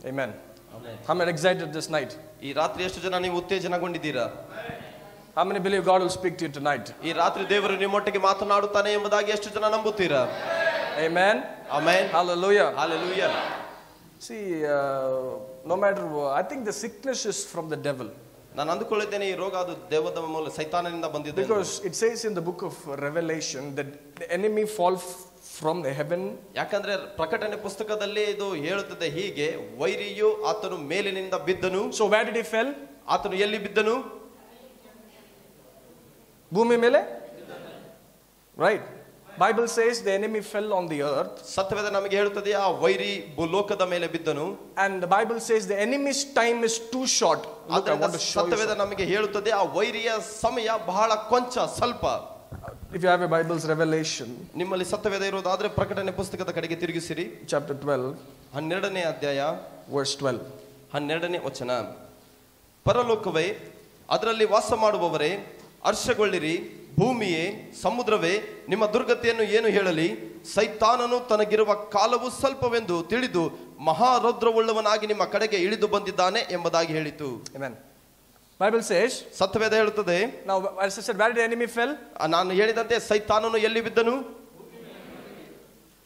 Amen. How many are excited this night? ಈ ರಾತ್ರಿ ಎಷ್ಟು ಜನ ನೀವು ಉತ್ತೇಜನಗೊಂಡಿದ್ದೀರಾ? How many believe God will speak to you tonight? ಈ ರಾತ್ರಿ ದೇವರು ನಿಮ್ಮೊಟ್ಟಿಗೆ ಮಾತನಾಡುತ್ತಾನೆ ಎಂಬುದಾಗಿ ಎಷ್ಟು ಜನ ನಂಬುತ್ತೀರಾ? Amen. Amen. Hallelujah. Hallelujah. See, no matter what, I think the sickness is from the devil. ನಾನು ಅಂದುಕೊಳ್ಳುತ್ತೇನೆ ಈ ರೋಗ ಅದು ದೇವದ ಮೂಲ ಸೈತಾನನಿಂದ ಬಂದಿದೆ. Because it says in the book of Revelation that the enemy fall from the heaven. ಯಾಕಂದ್ರೆ ಪ್ರಕಟಣೆ ಪುಸ್ತಕದಲ್ಲಿ ಇದು ಹೇಳುತ್ತದೆ ಹೀಗೆ, ವೈರಿಯು ಆತನು ಮೇಲಿನಿಂದ ಬಿದ್ದನು. So where did he fell? ಆತನು ಎಲ್ಲಿ ಬಿದ್ದನು? ಭೂಮಿ ಮೇಲೆ. Right. Bible says the enemy fell on the earth. ಸತ್ಯವೇದ ನಮಗೆ ಹೇಳುತ್ತದೆ ಆ ವೈರಿ ಭೂಲೋಕದ ಮೇಲೆ ಬಿದ್ದನು. And the Bible says the enemy's time is too short. ಸತ್ಯವೇದ ನಮಗೆ ಹೇಳುತ್ತದೆ ಆ ವೈರಿಯ ಸಮಯ ಬಹಳ ಕೊಂಚ ಸ್ವಲ್ಪ. If you have a Bible's Revelation, ನಿಮ್ಮಲ್ಲಿ ಸತ್ಯವೇದ ಇರೋದಾದ್ರೆ ಪ್ರಕಟಣೆ ಪುಸ್ತಕದ ಕಡೆಗೆ ತಿರುಗಿಸಿರಿ. chapter 12, 12ನೇ ಅಧ್ಯಾಯ verse 12. 12ನೇ ವಚನ. ಪರಲೋಕವೇ, ಅದರಲ್ಲಿ ವಾಸ ಮಾಡುವವರೇ, ಹರ್ಷಗೊಳ್ಳಿರಿ. ಭೂಮಿಯೇ, ಸಮುದ್ರವೇ, ನಿಮ್ಮ ದುರ್ಗತಿಯನ್ನು ಏನು ಹೇಳಲಿ? ಸೈತಾನನು ತನಗಿರುವ ಕಾಲವು ಸ್ವಲ್ಪವೆಂದು ತಿಳಿದು ಮಹಾರೌದ್ರವುಳ್ಳವನಾಗಿ ನಿಮ್ಮ ಕಡೆಗೆ ಇಳಿದು ಬಂದಿದ್ದಾನೆ ಎಂಬುದಾಗಿ ಹೇಳಿತು. Amen. Bible says, ಸತ್ಯವೇದ ಹೇಳುತ್ತದೆ. now as I said, where did the enemy fell? ನಾನು ಹೇಳಿದಂತೆ ಸೈತಾನನು ಎಲ್ಲಿ ಬಿದ್ದನು?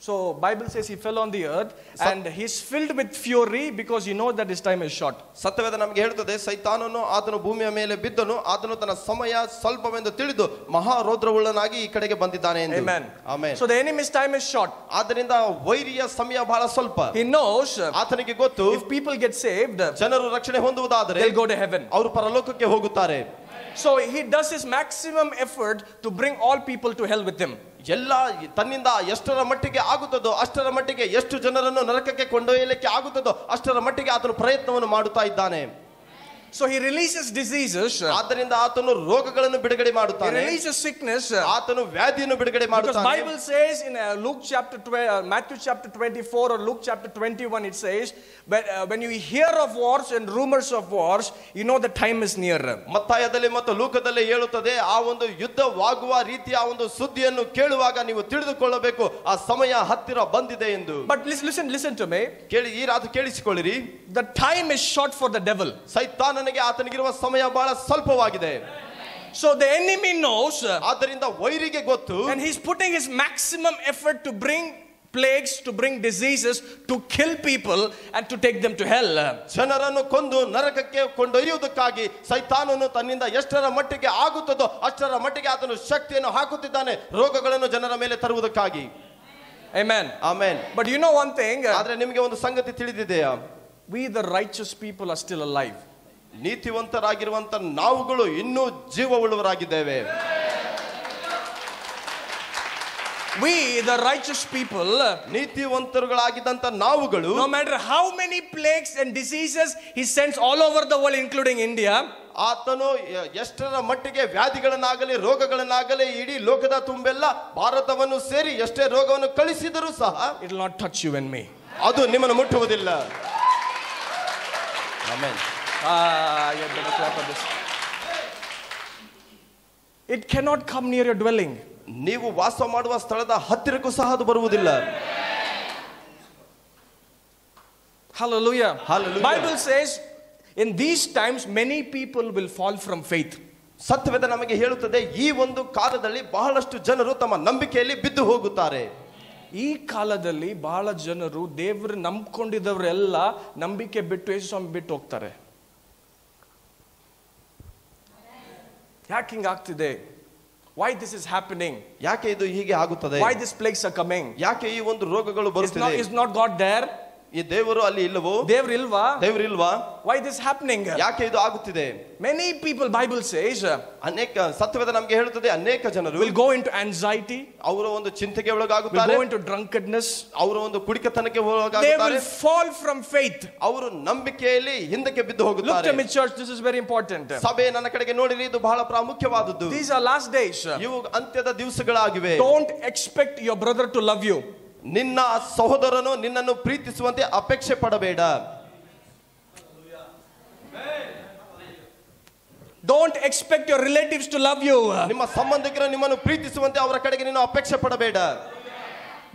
So Bible says he fell on the earth and he's filled with fury because he knows that his time is short. ಸತ್ಯವೇದ ನಮಗೆ ಹೇಳುತ್ತದೆ ಸೈತಾನನು ಆತನು ಭೂಮಿಯ ಮೇಲೆ ಬಿದ್ದನು, ಆತನು ತನ್ನ ಸಮಯ ಸ್ವಲ್ಪವೆಂದು ತಿಳಿದು ಮಹಾರೌದ್ರವುಳ್ಳನಾಗಿ ಈ ಕಡೆಗೆ ಬಂದಿದ್ದಾನೆ ಎಂದು. Amen. Amen. So the enemy's time is short. ಆದ್ದರಿಂದ ವೈರಿಯ ಸಮಯ ಬಹಳ ಸ್ವಲ್ಪ. He knows ಆತನಿಗೆ ಗೊತ್ತು, if people get saved, ಜನರು ರಕ್ಷಣೆ ಹೊಂದುವುದಾದರೆ they'll go to heaven. ಅವರು ಪರಲೋಕಕ್ಕೆ ಹೋಗುತ್ತಾರೆ. So he does his maximum effort to bring all people to hell with him. ಎಲ್ಲ ತನ್ನಿಂದ ಎಷ್ಟರ ಮಟ್ಟಿಗೆ ಆಗುತ್ತದೋ ಅಷ್ಟರ ಮಟ್ಟಿಗೆ ಎಷ್ಟು ಜನರನ್ನು ನರಕಕ್ಕೆ ಕೊಂಡೊಯ್ಯಲಿಕ್ಕೆ ಆಗುತ್ತದೋ ಅಷ್ಟರ ಮಟ್ಟಿಗೆ ಆತನು ಪ್ರಯತ್ನವನ್ನು ಮಾಡುತ್ತಾ ಇದ್ದಾನೆ. So he releases diseases. ಆದ್ದರಿಂದ ಆತನು ರೋಗಗಳನ್ನು ಬಿಡುಗಡೆ ಮಾಡುತ್ತಾನೆ. He releases sickness. ಆತನು ವ್ಯಾಧಿಯನ್ನು ಬಿಡುಗಡೆ ಮಾಡುತ್ತಾನೆ. Because Bible says in Luke chapter 12, Matthew chapter 24 or Luke chapter 21, it says when you hear of wars and rumors of wars, you know the time is near. ಮತ್ತಾಯದಲ್ಲಿ ಮತ್ತು ಲೂಕದಲ್ಲಿ ಹೇಳುತ್ತದೆ ಆ ಒಂದು ಯುದ್ಧವಾಗುವ ರೀತಿಯ ಒಂದು ಸುದ್ದಿಯನ್ನು ಕೇಳುವಾಗ ನೀವು ತಿಳಿದುಕೊಳ್ಳಬೇಕು ಆ ಸಮಯ ಹತ್ತಿರ ಬಂದಿದೆ ಎಂದು. But listen to me. ಕೇಳಿ, ಈ ರಾತ್ರಿ ಕೇಳಿಸಿಕೊಳ್ಳಿರಿ. The time is short for the devil. ಸೈತಾನನಿಗೆ ಆತನಿಗಿರುವ ಸಮಯ ಬಹಳ ಸ್ವಲ್ಪವಾಗಿದೆ. So the enemy knows. ಆದ್ದರಿಂದ ವೈರಿಗೆ ಗೊತ್ತು. And he's putting his maximum effort to bring plagues, to bring diseases, to kill people and to take them to hell. ಜನರನ್ನು ಕೊಂದು ನರಕಕ್ಕೆ ಕೊಂಡೊಯ್ಯುವುದಕ್ಕಾಗಿ ಸೈತಾನನು ತನ್ನಿಂದ ಎಷ್ಟರ ಮಟ್ಟಿಗೆ ಆಗುತ್ತದೋ ಅಷ್ಟರ ಮಟ್ಟಿಗೆ ಆತನು ಶಕ್ತಿಯನ್ನು ಹಾಕುತ್ತಿದ್ದಾನೆ ರೋಗಗಳನ್ನು ಜನರ ಮೇಲೆ ತರುವುದಕ್ಕಾಗಿ. Amen. Amen. But you know one thing. ಆದ್ರೆ ನಿಮಗೆ ಒಂದು ಸಂಗತಿ ತಿಳಿದಿದೆಯಾ? We the righteous people are still alive. ನೀತಿವಂತರಾಗಿರುವಂತ ನಾವುಗಳು ಇನ್ನೂ ಜೀವವುಳ್ಳವರಾಗಿದ್ದೇವೆ. We the righteous people, ನೀತಿವಂತರುಗಳಾಗಿದ್ದಂತ ನಾವುಗಳು, no matter how many plagues and diseases he sends all over the world including India, ಆತನು ಎಷ್ಟರ ಮಟ್ಟಿಗೆ ವ್ಯಾಧಿಗಳನ್ನಾಗಲಿ ರೋಗಗಳನ್ನಾಗಲಿ ಇಡೀ ಲೋಕದ ತುಂಬೆಲ್ಲ ಭಾರತವನ್ನು ಸೇರಿ ಎಷ್ಟೇ ರೋಗವನ್ನು ಕಳಿಸಿದರೂ ಸಹ it will not touch you and me. ಅದು ನಿಮ್ಮನ್ನು ಮುಟ್ಟುವುದಿಲ್ಲ. Amen. You better clap for this. It cannot come near your dwelling. ನೀವು ವಾಸ ಮಾಡುವ ಸ್ಥಳದ ಹತ್ತಿರಕ್ಕೂ ಸಹ ಅದು ಬರುವುದಿಲ್ಲ. Hallelujah. Hallelujah. Bible says in these times many people will fall from faith. ಸತ್ಯವೇದ ನಮಗೆ ಹೇಳುತ್ತದೆ ಈ ಒಂದು ಕಾಲದಲ್ಲಿ ಬಹಳಷ್ಟು ಜನರು ತಮ್ಮ ನಂಬಿಕೆಯಲ್ಲಿ ಬಿದ್ದು ಹೋಗುತ್ತಾರೆ. ಈ ಕಾಲದಲ್ಲಿ ಬಹಳ ಜನರು ದೇವರು ನಂಬಿಕೊಂಡಿದ್ದವರೆಲ್ಲ ನಂಬಿಕೆ ಬಿಟ್ಟು ಯೇಸು ಸ್ವಾಮಿ ಬಿಟ್ಟು ಹೋಗ್ತಾರೆ. ಯಾಕೆ ಹಿಂಗ ಆಗ್ತಿದೆ? Why this is happening? ಯಾಕೆ ಇದು ಹೀಗೆ ಆಗುತ್ತದೆ? Why these plagues are coming? ಯಾಕೆ ಈ ಒಂದು ರೋಗಗಳು ಬರುತ್ತಿದೆ? Is not God there? ಈ ದೇವರು ಅಲ್ಲಿ ಇಲ್ಲವೋ? ದೇವರಿಲ್ವಾ? Why this happening? ಯಾಕೆ ಇದು ಆಗುತ್ತಿದೆ? Many people, Bible says, ಅನೇಕ ಸತ್ಯವೇದ ನಮಗೆ ಹೇಳುತ್ತದೆ ಅನೇಕ ಜನರು will go into anxiety. ಅವರ ಒಂದು ಚಿಂತೆಗೆ ಒಳಗಾಗುತ್ತಾರೆ. Will go into drunkenness. ಅವರ ಒಂದು ಕುಡಿಕತನಕ್ಕೆ ಒಳಗಾಗುತ್ತಾರೆ. They will fall from faith. ಅವರು ನಂಬಿಕೆಯಲ್ಲಿ ಹಿಂದಕ್ಕೆ ಬಿದ್ದು ಹೋಗುತ್ತಾರೆ. Look to me, church, this is very important. ಸಭೆ ನನ್ನ ಕಡೆಗೆ ನೋಡಿರಿ, ಇದು ಬಹಳ ಪ್ರಾಮುಖ್ಯವಾದದ್ದು. These are last days. ಇವು ಅಂತ್ಯದ ದಿವಸಗಳಾಗಿವೆ. Don't expect your brother to love you. ನಿನ್ನ ಸಹೋದರನು ನಿನ್ನನ್ನು ಪ್ರೀತಿಸುವಂತೆ ಅಪೇಕ್ಷೆ ಪಡಬೇಡ. Don't expect your relatives to love you. ನಿಮ್ಮ ಸಂಬಂಧಿಕರು ನಿಮ್ಮನ್ನು ಪ್ರೀತಿಸುವಂತೆ ಅವರ ಕಡೆಗೆ ನೀನು ಅಪೇಕ್ಷೆ ಪಡಬೇಡ.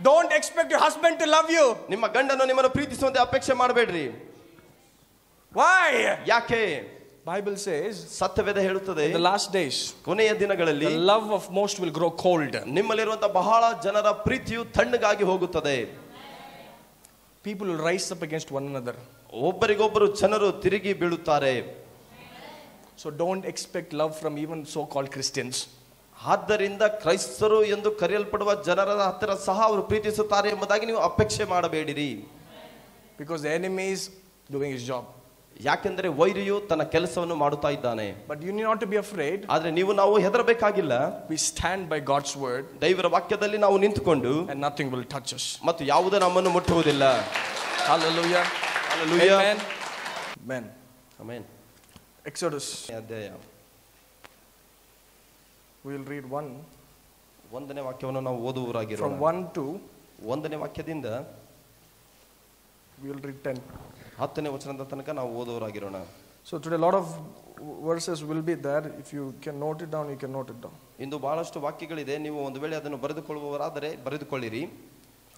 Don't expect your husband to love you. ನಿಮ್ಮ ಗಂಡನು ನಿಮ್ಮನ್ನು ಪ್ರೀತಿಸುವಂತೆ ಅಪೇಕ್ಷೆ ಮಾಡಬೇಡ್ರಿ. Why? ಯಾಕೆ? Bible says ಸತ್ಯವೇದ ಹೇಳುತ್ತದೆ, in the last days ಕೊನೆಯ ದಿನಗಳಲ್ಲಿ the love of most will grow cold. ನಿಮ್ಮಲ್ಲಿರುವಂತಹ ಬಹಳ ಜನರ ಪ್ರೀತಿಯು ತಣ್ಣಗಾಗಿ ಹೋಗುತ್ತದೆ. People will rise up against one another. ಒಬ್ಬರಿಗೊಬ್ಬರು ಜನರು ತಿರುಗಿ ಬೀಳುತ್ತಾರೆ. So don't expect love from even so-called Christians. ಆದ್ದರಿಂದ ಕ್ರೈಸ್ತರು ಎಂದು ಕರೆಯಲ್ಪಡುವ ಜನರ ಹತ್ತಿರ ಸಹ ಅವರು ಪ್ರೀತಿಸುತ್ತಾರೆ ಎಂಬುದಾಗಿ ನೀವು ಅಪೇಕ್ಷೆ ಮಾಡಬೇಡಿರಿ. Because the enemy is doing his job. ಯಾಕೆಂದರೆ ವೈರಿಯು ತನ್ನ ಕೆಲಸವನ್ನು ಮಾಡುತ್ತಾ ಇದ್ದಾನೆ. But you need not to be afraid. ಆದ್ರೆ ನಾವು ಹೆದರಬೇಕಾಗಿಲ್ಲ. We stand by God's word. ದೇವರ ವಾಕ್ಯದಲ್ಲಿ ನಾವು ನಿಂತುಕೊಂಡು and nothing will touch us. ಮತ್ತು ಯಾವುದೇ ನಮ್ಮನ್ನು ಮುಟ್ಟುವುದಿಲ್ಲ. Hallelujah. Hallelujah. Amen. Amen. Amen. Exodus. ಅಧ್ಯಾಯ We will read 1. ಒಂದನೇ ವಾಕ್ಯವನ್ನು ನಾವು ಓದುವರಾಗಿರೋಣ. From 1 to ಒಂದನೇ ವಾಕ್ಯದಿಂದ we will read 10. 10ನೇ ವಚನದ ತನಕ ನಾವು ಓದುವರಾಗಿರೋಣ. So today a lot of verses will be there. If you can note it down, you can note it down. ಇಂದು ಬಹಳಷ್ಟು ವಾಕ್ಯಗಳಿದೆ. ನೀವು ಒಂದು ವೇಳೆ ಅದನ್ನು ಬರೆದುಕೊಳ್ಳುವವರಾದರೆ ಬರೆದುಕೊಳ್ಳಿರಿ.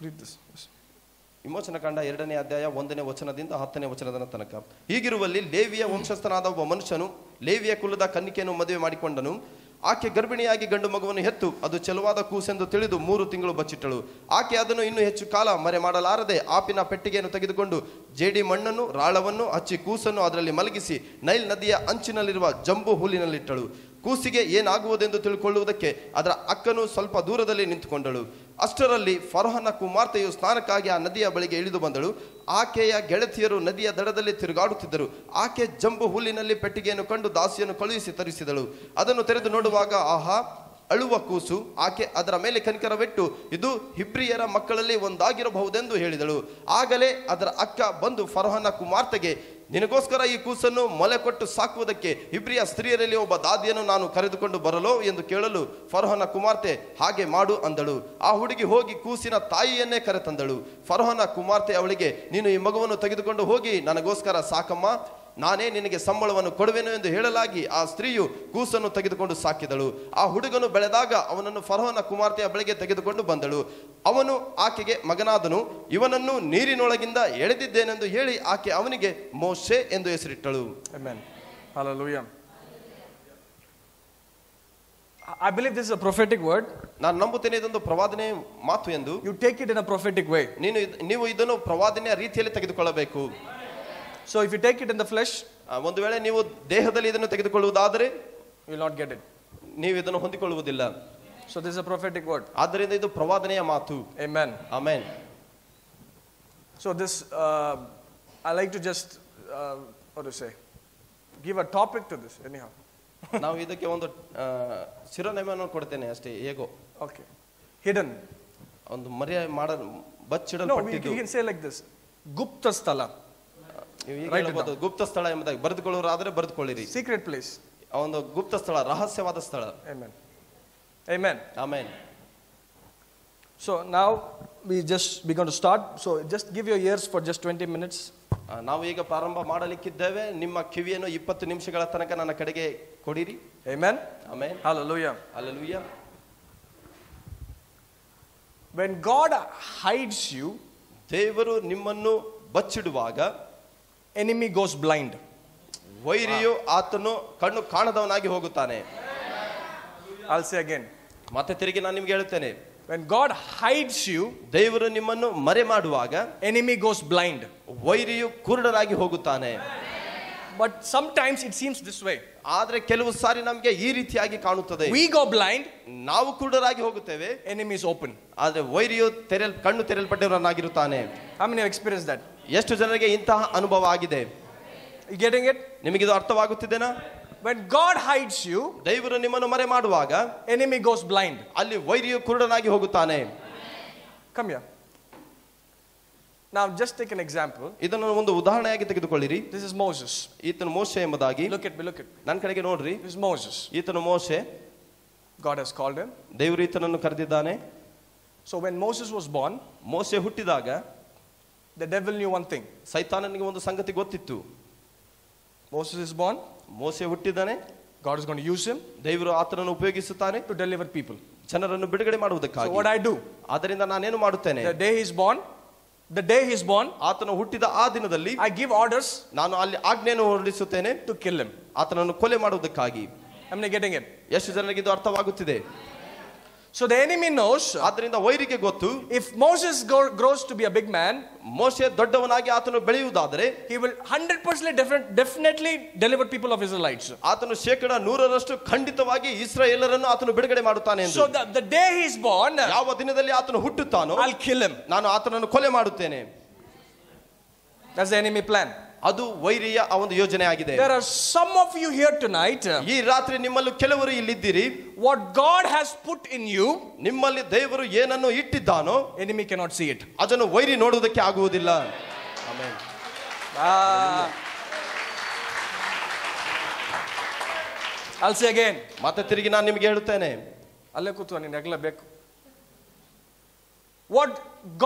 Read this. Yes. ವಿಮೋಚನಕಾಂಡ 2ನೇ ಅಧ್ಯಾಯ 1ನೇ ವಚನದಿಂದ 10ನೇ ವಚನದ ತನಕ. ಹೀಗಿರುವಲ್ಲಿ ಲೇವಿಯ ವಂಶಸ್ಥನಾದ ಒಬ್ಬ ಮನುಷ್ಯನು ಲೇವಿಯ ಕುಲದ ಕನ್ನಿಕೆಯನ್ನು ಮದುವೆ ಮಾಡಿಕೊಂಡನು. ಆಕೆ ಗರ್ಭಿಣಿಯಾಗಿ ಗಂಡು ಮಗುವನ್ನು ಹೆತ್ತು ಅದು ಚೆಲುವಾದ ಕೂಸೆಂದು ತಿಳಿದು 3 ತಿಂಗಳು ಬಚ್ಚಿಟ್ಟಳು. ಆಕೆ ಅದನ್ನು ಇನ್ನೂ ಹೆಚ್ಚು ಕಾಲ ಮರೆ ಮಾಡಲಾರದೆ ಆಪಿನ ಪೆಟ್ಟಿಗೆಯನ್ನು ತೆಗೆದುಕೊಂಡು ಜೇಡಿ ಮಣ್ಣನ್ನು ರಾಳವನ್ನು ಹಚ್ಚಿ ಕೂಸನ್ನು ಅದರಲ್ಲಿ ಮಲಗಿಸಿ ನೈಲ್ ನದಿಯ ಅಂಚಿನಲ್ಲಿರುವ ಜಂಬು ಹುಲ್ಲಿನಲ್ಲಿಟ್ಟಳು. ಕೂಸಿಗೆ ಏನಾಗುವುದೆಂದು ತಿಳ್ಕೊಳ್ಳುವುದಕ್ಕೆ ಅದರ ಅಕ್ಕನು ಸ್ವಲ್ಪ ದೂರದಲ್ಲಿ ನಿಂತುಕೊಂಡಳು. ಅಷ್ಟರಲ್ಲಿ ಫರೋಹನ ಕುಮಾರ್ತೆಯು ಸ್ನಾನಕ್ಕಾಗಿ ಆ ನದಿಯ ಬಳಿಗೆ ಇಳಿದು ಬಂದಳು. ಆಕೆಯ ಗೆಳತಿಯರು ನದಿಯ ದಡದಲ್ಲಿ ತಿರುಗಾಡುತ್ತಿದ್ದರು. ಆಕೆ ಜಂಬು ಹುಲ್ಲಿನಲ್ಲಿ ಪೆಟ್ಟಿಗೆಯನ್ನು ಕಂಡು ದಾಸಿಯನ್ನು ಕಳುಹಿಸಿ ತರಿಸಿದಳು. ಅದನ್ನು ತೆರೆದು ನೋಡುವಾಗ ಆಹಾ, ಅಳುವ ಕೂಸು. ಆಕೆ ಅದರ ಮೇಲೆ ಕನಿಕರವಿಟ್ಟು ಇದು ಹಿಬ್ರಿಯರ ಮಕ್ಕಳಲ್ಲಿ ಒಂದಾಗಿರಬಹುದೆಂದು ಹೇಳಿದಳು. ಆಗಲೇ ಅದರ ಅಕ್ಕ ಬಂದು ಫರೋಹನ ಕುಮಾರ್ತೆಗೆ, ನಿನಗೋಸ್ಕರ ಈ ಕೂಸನ್ನು ಮೊಲೆ ಕೊಟ್ಟು ಸಾಕುವುದಕ್ಕೆ ಹಿಬ್ರಿಯ ಸ್ತ್ರೀಯರಲ್ಲಿ ಒಬ್ಬ ದಾದಿಯನ್ನು ನಾನು ಕರೆದುಕೊಂಡು ಬರಲೋ ಎಂದು ಕೇಳಲು ಫರೋಹನ ಕುಮಾರ್ತೆ ಹಾಗೆ ಮಾಡು ಅಂದಳು. ಆ ಹುಡುಗಿ ಹೋಗಿ ಕೂಸಿನ ತಾಯಿಯನ್ನೇ ಕರೆತಂದಳು. ಫರೋಹನ ಕುಮಾರ್ತೆ ಅವಳಿಗೆ, ನೀನು ಈ ಮಗುವನ್ನು ತೆಗೆದುಕೊಂಡು ಹೋಗಿ ನನಗೋಸ್ಕರ ಸಾಕಮ್ಮ, ನಾನೇ ನಿನಗೆ ಸಂಬಳವನ್ನು ಕೊಡುವೆನು ಎಂದು ಹೇಳಲಾಗಿ ಆ ಸ್ತ್ರೀಯು ಕೂಸನ್ನು ತೆಗೆದುಕೊಂಡು ಸಾಕಿದಳು. ಆ ಹುಡುಗನು ಬೆಳೆದಾಗ ಅವನನ್ನು ಫರೋಹನ ಕುಮಾರ್ತೆಯ ಬಳಿಗೆ ತೆಗೆದುಕೊಂಡು ಬಂದಳು. ಅವನು ಆಕೆಗೆ ಮಗನಾದನು. ಇವನನ್ನು ನೀರಿನೊಳಗಿಂದ ಎಳೆದಿದ್ದೇನೆಂದು ಹೇಳಿ ಆಕೆ ಅವನಿಗೆ ಮೋಶೆ ಎಂದು ಹೆಸರಿಟ್ಟಳು. Amen. Hallelujah. I believe this is a prophetic word. ನಾನು ನಂಬುತ್ತೇನೆ ಇದೊಂದು ಪ್ರವಾದನೆ ಮಾತು ಎಂದು. You take it in a prophetic way. ನೀವು ಇದನ್ನು ಪ್ರವಾದನೆಯ ರೀತಿಯಲ್ಲಿ ತೆಗೆದುಕೊಳ್ಳಬೇಕು. So if you take it in the flesh, ಒಂದು ವೇಳೆ ನೀವು ದೇಹದಲ್ಲಿ ಇದನ್ನು ತೆಗೆದುಕೊಳ್ಳುವುದಾದರೆ you will not get it. ನೀವು ಇದನ್ನು ಹೊಂದಿಕೊಳ್ಳುವುದಿಲ್ಲ. So this is a prophetic word. ಆದ್ದರಿಂದ ಇದು ಪ್ರವಾದನೆಯ ಮಾತು. Amen. Amen. So this I like to just what to say, give a topic to this anyhow. ನಾವು ಇದಕ್ಕೆ ಒಂದು ಶಿರೋನಾಮೆಯನ್ನು ಕೊಡ್ತೇನೆ ಅಷ್ಟೇ. ಹೇಗೋ Okay. Hidden. ಒಂದು ಮರ್ಯ ಮಾಡ No, ಬಚ್ಚಿಡಲ್ಪಟ್ಟಿದ್ದು. we can say like this. Gupta sthala. ಗುಪ್ತ ಸ್ಥಳ ಎಂಬುದಾಗಿ ಬರೆದುಕೊಳ್ಳುವರಾದರೆ ಬರೆದುಕೊಳ್ಳಿರಿ. Secret place. ಒಂದು ಗುಪ್ತ ಸ್ಥಳ, ರಹಸ್ಯವಾದ ಸ್ಥಳ. Amen. Amen. Amen. So now we're going to start. So just give your ears for just 20 minutes. ನಾವು ಈಗ ಪ್ರಾರಂಭ ಮಾಡಲಿಕ್ಕಿದ್ದೇವೆ. ನಿಮ್ಮ ಕಿವಿಯನ್ನು 20 ನಿಮಿಷಗಳ ತನಕ ನನ್ನ ಕಡೆಗೆ ಕೊಡಿರಿ. Amen. Amen. Hallelujah. Hallelujah. When God hides you, ದೇವರು ನಿಮ್ಮನ್ನು ಬಚ್ಚಿಡುವಾಗ enemy goes blind. ವೈರಿಯು ಆತನು ಕಣ್ಣು ಕಾಣದವನಾಗಿ ಹೋಗುತ್ತಾನೆ. I'll say again. ಮತ್ತೆ ತಿರುಗಿ ನಾನು ನಿಮಗೆ ಹೇಳುತ್ತೇನೆ. When God hides you, ದೇವರು ನಿಮ್ಮನ್ನು ಮರೆ ಮಾಡುವಾಗ enemy goes blind. ವೈರಿಯು ಕುರುಡನಾಗಿ ಹೋಗುತ್ತಾನೆ. But sometimes it seems this way. ಆದ್ರೆ ಕೆಲವು ಸಾರಿ ನಮಗೆ ಈ ರೀತಿಯಾಗಿ ಕಾಣುತ್ತದೆ. We go blind, ನಾವು ಕುರುಡರಾಗಿ ಹೋಗುತ್ತೇವೆ, enemy is open. ಆದ್ರೆ ವೈರಿಯು ಕಣ್ಣು ತೆರೆಯಲ್ಪಟ್ಟವನಾಗಿರುತ್ತಾನೆ. How many have experienced that? ಎಷ್ಟು ಜನರಿಗೆ ಇಂತಹ ಅನುಭವ ಆಗಿದೆ? You getting it? ನಿಮಗಿದು ಅರ್ಥವಾಗುತ್ತಿದೆನಾ? When God hides you, ದೇವರು ನಿಮ್ಮನ್ನು ಮರೆ ಮಾಡುವಾಗ enemy goes blind. ಅಲ್ಲಿ ವೈರಿಯು ಕುರುಡನಾಗಿ ಹೋಗುತ್ತಾನೆ. Come here. Now just take an example. ಇದನ್ನು ಒಂದು ಉದಾಹರಣೆಯಾಗಿ ತೆಗೆದುಕೊಳ್ಳಿರಿ. This is Moses. ಈತನು ಮೋಶೆ ಎಂಬುದಾಗಿ. Look at me. ನನ್ನ ಕಡೆಗೆ ನೋಡ್ರಿ. This is Moses. ಈತನು ಮೋಶೆ. God has called him. ದೇವರು ಈತನನ್ನು ಕರೆದಿದ್ದಾನೆ. So when Moses was born, ಮೋಶೆ ಹುಟ್ಟಿದಾಗ the devil knew one thing. ಸೈತಾನನಿಗೆ ಒಂದು ಸಂಗತಿ ಗೊತ್ತಿತ್ತು. Moses is born. ಮೋಶೆ ಹುಟ್ಟಿದ್ದಾನೆ. God is going to use him. ದೇವರು ಆತನನ್ನು ಉಪಯೋಗಿಸುತ್ತಾನೆ to deliver people. ಜನರನ್ನು ಬಿಡುಗಡೆ ಮಾಡುವುದಕ್ಕಾಗಿ. So what I do? ಆದ್ದರಿಂದ ನಾನೇನು ಮಾಡುತ್ತೇನೆ? The day he is born, the day he is born, ಆತನು ಹುಟ್ಟಿದ ಆ ದಿನದಲ್ಲಿ I give orders ನಾನು ಅಲ್ಲಿ ಆಜ್ಞೆಯನ್ನು ಹೊರಡಿಸುತ್ತೇನೆ to kill him. ಆತನನ್ನು ಕೊಲೆ ಮಾಡುವುದಕ್ಕಾಗಿ. Am I getting it? ಎಷ್ಟು ಜನರಿಗೆ ಇದು ಅರ್ಥವಾಗುತ್ತಿದೆ? So the enemy knows, ಆದ್ದರಿಂದ ವೈರಿಗೆ ಗೊತ್ತು, if Moses grows to be a big man, ಮೋಶೆ ದೊಡ್ಡವನಾಗಿ ಆತನು ಬೆಳೆಯುವುದಾದರೆ he will 100% definitely deliver people of Israelites. ಆತನು 100% ಖಂಡಿತವಾಗಿ ಇಸ್ರಾಯೇಲರನ್ನು ಆತನು ಬಿಡುಗಡೆ ಮಾಡುತ್ತಾನೆ ಎಂದು. So the day he is born, ಯಾವ ದಿನದಲ್ಲಿ ಆತನು ಹುಟ್ಟುತ್ತಾನೋ I'll kill him. ನಾನು ಆತನನ್ನು ಕೊಲೆ ಮಾಡುತ್ತೇನೆ. That's the enemy plan. ಅದು ವೈರಿಯ ಆ ಒಂದು ಯೋಜನೆ ಆಗಿದೆ. There are some of you here tonight, ಈ ರಾತ್ರಿ ನಿಮ್ಮಲ್ಲಿ ಕೆಲವರು ಇಲ್ಲಿದ್ದೀರಿ, what God has put in you, ನಿಮ್ಮಲ್ಲಿ ದೇವರು ಏನನ್ನು ಇಟ್ಟಿದ್ದಾನೋ enemy cannot see it. ಅದನ್ನು ವೈರಿ ನೋಡುವುದಕ್ಕೆ ಆಗುವುದಿಲ್ಲ. ಆಮೆನ್. I'll say again. ಮತ್ತೆ ತಿರುಗಿ ನಾನು ನಿಮಗೆ ಹೇಳುತ್ತೇನೆ, ಅಲ್ಲೇ ಕೂತು ನೀನು ನಗಲಬೇಕು. What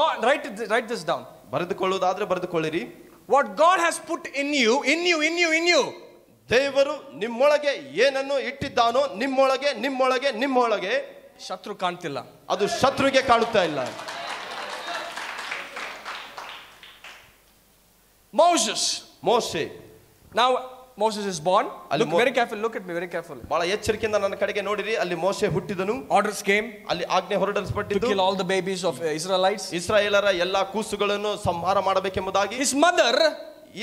God, write this down. ಬರೆದುಕೊಳ್ಳುವುದಾದ್ರೆ ಬರೆದುಕೊಳ್ಳಿರಿ. What God has put in you, ದೇವರು ನಿಮ್ಮೊಳಗೆ ಏನನ್ನು ಇಟ್ಟಿದ್ದಾನೋ ನಿಮ್ಮೊಳಗೆ ಶತ್ರು ಕಾಣ್ತಿಲ್ಲ, ಅದು ಶತ್ರುವಿಗೆ ಕಾಣುತ್ತಾ ಇಲ್ಲ. ಮೋಶೆ. Now Moses is born. Look very carefully. Look at me very carefully. ಬಹಳ ಎಚ್ಚರಿಕೆಯಿಂದ ನನ್ನ ಕಡೆಗೆ ನೋಡಿರಿ. ಅಲ್ಲಿ ಮೋಶೆ ಹುಟ್ಟಿದನು. Orders came. ಅಲ್ಲಿ ಆಜ್ಞೆ ಹೊರಡಿಸಲ್ಪಟ್ಟಿತು. To kill all the babies of Israelites. ಇಸ್ರಾಯೇಲರ ಎಲ್ಲಾ ಕೂಸುಗಳನ್ನು ಸಂಹಾರ ಮಾಡಬೇಕೆಂಬುದಾಗಿ. His mother,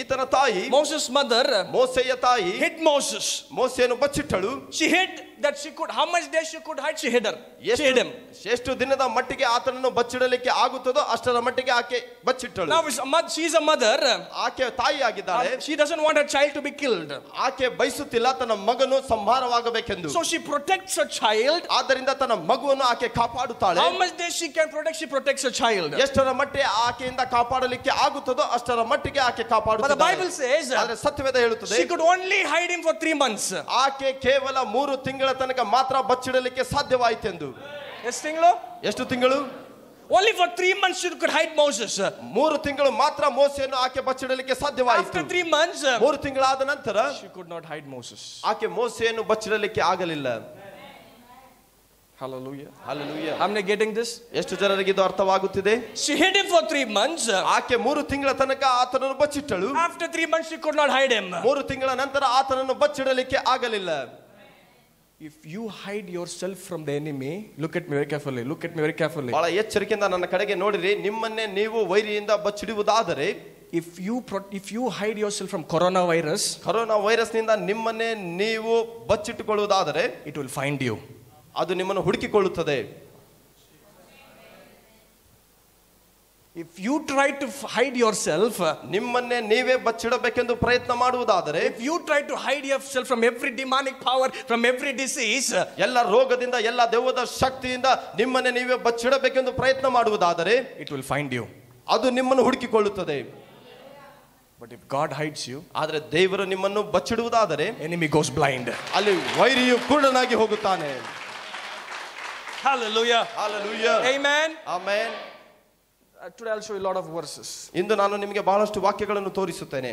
ಈತನ ತಾಯಿ, Moses' mother, ಮೋಸೆಯ ತಾಯಿ, hid Moses. ಮೋಸೆಯನ್ನು ಬಚ್ಚಿಟ್ಟಳು. She hid that she could. How much days she could hide? She hid her. She hid him. ಎಷ್ಟು ದಿನದ ಮಟ್ಟಿಗೆ ಆತನನ್ನು ಬಚ್ಚಿಡಲಿಕ್ಕೆ ಆಗುತ್ತದೋ ಅಷ್ಟರ ಮಟ್ಟಿಗೆ ಆಕೆ ಬಚ್ಚಿಟ್ಟಳು. Now she is a mother. ಆಕೆ ತಾಯಿ ಆಗಿದ್ದಾಳೆ. She doesn't want her child to be killed. ಆಕೆ ಬಯಸುತ್ತಿಲ್ಲ ತನ್ನ ಮಗನು ಸಂಹಾರವಾಗಬೇಕೆಂದು. So she protects her child. ಆದ್ದರಿಂದ ತನ್ನ ಮಗುವನ್ನು ಆಕೆ ಕಾಪಾಡುತ್ತಾಳೆ. How much days she can protect? She protects her child. ಎಷ್ಟರ ಮಟ್ಟಿಗೆ ಆಕೆಯಿಂದ ಕಾಪಾಡಲಿಕ್ಕೆ ಆಗುತ್ತದೋ ಅಷ್ಟರ ಮಟ್ಟಿಗೆ ಆಕೆ ಕಾಪಾಡುತ್ತಾಳೆ. But the Bible says, ಆದರೆ ಸತ್ಯವೇದ ಹೇಳುತ್ತದೆ, she could only hide him for 3 months. ಆಕೆ ಕೇವಲ 3 ತಿಂಗಳ ತನಕ ಮಾತ್ರ ಬಚ್ಚಿಡಲಿಕ್ಕೆ ಸಾಧ್ಯವಾಯಿತೆಂದು. ಎಷ್ಟು ತಿಂಗಳು? Only for 3 months she could hide Moses. 3 ತಿಂಗಳು ಮಾತ್ರ ಮೋಸೆಯನ್ನು ಆಕೆ ಬಚ್ಚಿಡಲಿಕ್ಕೆ ಸಾಧ್ಯವಾಯಿತು. After 3 months, 3 ತಿಂಗಳಾದ ನಂತರ she could not hide Moses. ಆಕೆ ಮೋಸೆಯನ್ನು ಬಚ್ಚಿಡಲಿಕ್ಕೆ ಆಗಲಿಲ್ಲ. Hallelujah. Hallelujah. Am I getting this? ಎಷ್ಟು ಜನರಿಗೆ ಇದು ಅರ್ಥವಾಗುತ್ತಿದೆ? She hid him for 3 months. ಆಕೆ 3 ತಿಂಗಳ ತನಕ ಆತನನ್ನು ಬಚ್ಚಿಟ್ಟಳು. After 3 months she could not hide him. 3 ತಿಂಗಳ ನಂತರ ಆತನನ್ನು ಬಚ್ಚಿಡಲಿಕ್ಕೆ ಆಗಲಿಲ್ಲ. If you hide yourself from the enemy, look at me very carefully. Look at me very carefully. ಬಹಳ ಎಚ್ಚರಿಕೆಯಿಂದ ನನ್ನ ಕಡೆಗೆ ನೋಡಿರಿ. ನಿಮ್ಮನ್ನೇ ನೀವು ವೈರಿಯಿಂದ ಬಚ್ಚಿಡುವುದಾದರೆ, if you hide yourself from coronavirus, corona virus ನಿಂದ ನಿಮ್ಮನ್ನೇ ನೀವು ಬಚ್ಚಿಟ್ಟುಕೊಳ್ಳುವುದಾದರೆ, it will find you. ಅದು ನಿಮ್ಮನ್ನು ಹುಡುಕಿಕೊಳ್ಳುತ್ತದೆ. If you try to hide yourself, ನಿಮ್ಮನ್ನೇ ನೀವೇ ಬಚ್ಚಿಡಬೇಕೆಂದು ಪ್ರಯತ್ನ ಮಾಡುವುದಾದರೆ, if you try to hide yourself from every demonic power, from every disease, ಎಲ್ಲ ರೋಗದಿಂದ ಎಲ್ಲ ದೆವ್ವದ ಶಕ್ತಿಯಿಂದ ನಿಮ್ಮನ್ನೇ ನೀವೇ ಬಚ್ಚಿಡಬೇಕೆಂದು ಪ್ರಯತ್ನ ಮಾಡುವುದಾದರೆ, it will find you. ಅದು ನಿಮ್ಮನ್ನು ಹುಡುಕಿಕೊಳ್ಳುತ್ತದೆ. But if God hides you, ಆದರೆ ದೇವರು ನಿಮ್ಮನ್ನು ಬಚ್ಚಿಡುವುದಾದರೆ, enemy goes blind. ಅಲ್ಲಿ ವೈರಿಯು ಕುರುಡನಾಗಿ ಹೋಗುತ್ತಾನೆ. Hallelujah. Hallelujah. Amen. Amen. Today I'll show you a lot of verses. ಇಂದು ನಾನು ನಿಮಗೆ ಬಹಳಷ್ಟು ವಾಕ್ಯಗಳನ್ನು ತೋರಿಸುತ್ತೇನೆ.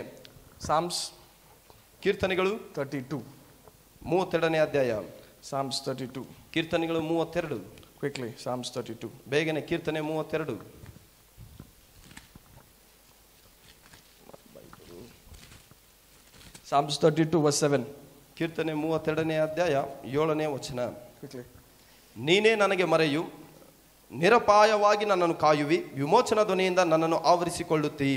Psalms ಕೀರ್ತನೆಗಳು 32. 32ನೇ ಅಧ್ಯಾಯ. Psalms 32. ಕೀರ್ತನೆಗಳು 32. Quickly, Psalms 32. ಬೇಗನೆ ಕೀರ್ತನೆ 32. Psalms 32 verse 7. ಕೀರ್ತನೆ 32ನೇ ಅಧ್ಯಾಯ 7ನೇ ವಚನ. Quickly. ನೀನೇ ನನಗೆ ಮರೆಯು, ನಿರಪಾಯವಾಗಿ ನನ್ನನ್ನು ಕಾಯುವಿ, ವಿಮೋಚನಾ ಧ್ವನಿಯಿಂದ ನನ್ನನ್ನು ಆವರಿಸಿಕೊಳ್ಳುತ್ತೀ.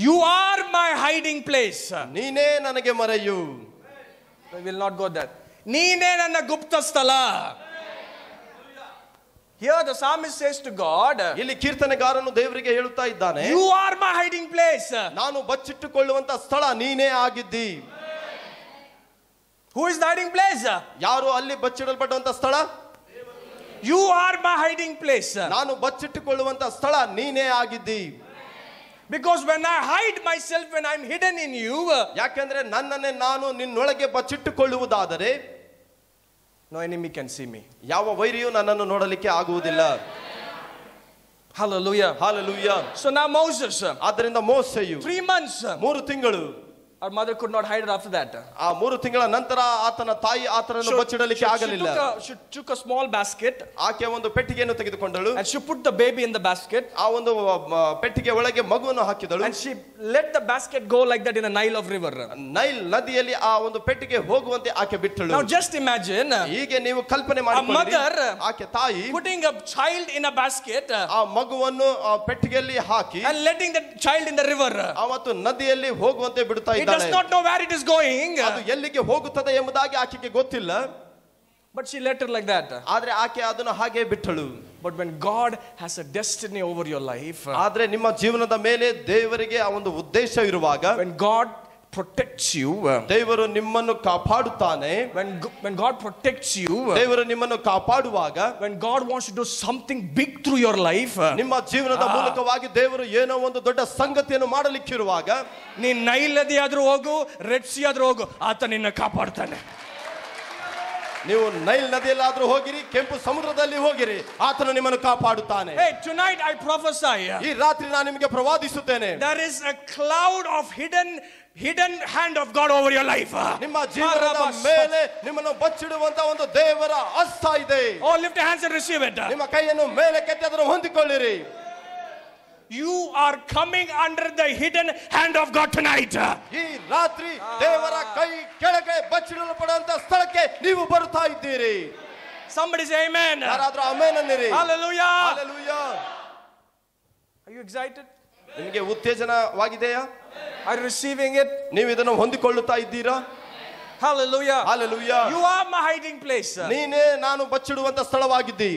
You are my hiding place. ನೀನೇ ನನಗೆ ಮರೆಯು. I will not go there. ನೀನೇ ನನ್ನ ಗುಪ್ತ ಸ್ಥಳ. Here the psalmist says to God, ಇಲ್ಲಿ ಕೀರ್ತನೆಗಾರನು ದೇವರಿಗೆ ಹೇಳುತ್ತಾ ಇದ್ದಾನೆ, you are my hiding place. ನಾನು ಬಚ್ಚಿಟ್ಟುಕೊಳ್ಳುವಂತ ಸ್ಥಳ ನೀನೇ ಆಗಿದ್ದಿ. Who is the hiding place? ಯಾರು ಅಲ್ಲಿ ಬಚ್ಚಿಡಲ್ಪಡುವಂತ ಸ್ಥಳ? You are my hiding place. ನಾನು ಬಚ್ಚಿಟ್ಟುಕೊಳ್ಳುವಂತ ಸ್ಥಳ ನೀನೇ ಆಗಿದ್ದಿ. Because when I hide myself, when I'm hidden in you, ಯಾಕಂದ್ರೆ ನನ್ನನ್ನೇ ನಾನು ನಿನ್ನೊಳಗೆ ಬಚ್ಚಿಟ್ಟುಕೊಳ್ಳುವುದಾದರೆ, no enemy can see me. ಯಾವ ವೈರಿಯೂ ನನ್ನನ್ನು ನೋಡಲಿಕ್ಕೆ ಆಗುವುದಿಲ್ಲ. Hallelujah. Hallelujah. So now Moses, ಆದ್ದರಿಂದ ಮೋಸೆಯು 3 months, 3 ತಿಂಗಳು Her mother could not hide it after that. ಆ 3 ತಿಂಗಳ ನಂತರ ಆತನ ತಾಯಿ ಆತನನ್ನು ಬಚ್ಚಿಡಲಿಕ್ಕೆ ಆಗಲಿಲ್ಲ. She took a small basket. ಆಕೆ ಒಂದು ಪೆಟ್ಟಿಗೆಯನ್ನು ತೆಗೆದುಕೊಂಡಳು. And she put the baby in the basket. ಆ ಒಂದು ಪೆಟ್ಟಿಗೆ ಒಳಗೆ ಮಗುವನ್ನು ಹಾಕಿದಳು. And she let the basket go like that in the Nile of river. Nile ನದಿಯಲ್ಲಿ ಆ ಒಂದು ಪೆಟ್ಟಿಗೆ ಹೋಗುವಂತೆ ಆಕೆ ಬಿಟ್ಟಳು. Now just imagine. ಹೀಗೆ ನೀವು ಕಲ್ಪನೆ ಮಾಡಿಕೊಳ್ಳಿ. ಆಕೆ ತಾಯಿ putting a child in a basket. ಆ ಮಗುವನ್ನು ಆ ಪೆಟ್ಟಿಗೆಯಲ್ಲಿ ಹಾಕಿ. And letting the child in the river. ಅವತ್ತು ನದಿಯಲ್ಲಿ ಹೋಗುವಂತೆ ಬಿಡುತ್ತಾ ಇದ್ದಾಳೆ. He does not know where it is going. ಅದು ಎಲ್ಲಿಗೆ ಹೋಗುತ್ತದೆ ಎಂಬುದಾಗಿ ಆಕೆಗೆ ಗೊತ್ತಿಲ್ಲ. But she let it like that. ಆದ್ರೆ ಆಕೆ ಅದನ್ನು ಹಾಗೆ ಬಿಟ್ಟಳು. But when God has a destiny over your life, ಆದ್ರೆ ನಿಮ್ಮ ಜೀವನದ ಮೇಲೆ ದೇವರಿಗೆ ಆ ಒಂದು ಉದ್ದೇಶ ಇರುವಾಗ, when God protects you, ದೇವರು ನಿಮ್ಮನ್ನು ಕಾಪಾಡುತ್ತಾನೆ. When God protects you, ದೇವರು ನಿಮ್ಮನ್ನು ಕಾಪಾಡುವಾಗ, when God wants to do something big through your life, ನಿಮ್ಮ ಜೀವನದ ಮೂಲಕವಾಗಿ ದೇವರು ಏನೋ ಒಂದು ದೊಡ್ಡ ಸಂಗತಿಯನ್ನು ಮಾಡಲಿಕ್ಕಿರುವಾಗ, ನೀ ನೈಲ್ ನದಿ ಆದ್ರೂ ಹೋಗು, ರೆಡ್ ಸಿ ಆದ್ರೂ ಹೋಗು, ಆತ ನಿನ್ನ ಕಾಪಾಡ್ತಾನೆ. ನೀವು ನೈಲ್ ನದಿಯಲ್ಲಾದ್ರೂ ಹೋಗಿರಿ, ಕೆಂಪು ಸಮುದ್ರದಲ್ಲಿ ಹೋಗಿರಿ, ಆತನು ನಿಮ್ಮನ್ನು ಕಾಪಾಡುತ್ತಾನೆ. Hey, tonight I prophesy. ಈ ರಾತ್ರಿ ನಾನು ನಿಮಗೆ ಪ್ರವಾದಿಸುತ್ತೇನೆ. There is a cloud of hidden hand of God over your life. ನಿಮ್ಮ ಜೀವನದ ಮೇಲೆ ನಿಮ್ಮನ್ನು ಬಚ್ಚಿಡುವಂತ ಒಂದು ದೇವರ ಹಸ್ತ ಇದೆ. Oh, lift your hands and receive it. ನಿಮ್ಮ ಕೈಯನ್ನು ಮೇಲೆ ಕೆತ್ತಿ ಅದನ್ನು ಹೊಂದಿಕೊಳ್ಳಿರಿ. You are coming under the hidden hand of God tonight. ಈ ರಾತ್ರಿ ದೇವರ ಕೈ ಕೆಳಗೆ ಬಚ್ಚಿಡಲ್ಪಡುವಂತ ಸ್ಥಳಕ್ಕೆ ನೀವು ಬರುತ್ತಾ ಇದ್ದೀರಿ. Somebody say amen. ಯಾರಾದ್ರೂ amen ಅನ್ನಿರಿ. Hallelujah. Hallelujah. Are you excited? ನಿಮಗೆ ಉತ್ತೇಜನವಾಗಿದೆಯಾ? Are you receiving it? ನೀವು ಇದನ್ನು ಹೊಂದಿಕೊಳ್ಳುತ್ತಾ ಇದ್ದೀರಾ? Hallelujah. Hallelujah. You are my hiding place. ನೀನೇ ನಾನು ಬಚ್ಚಿಡುವಂತ ಸ್ಥಳವಾಗಿದ್ದಿ.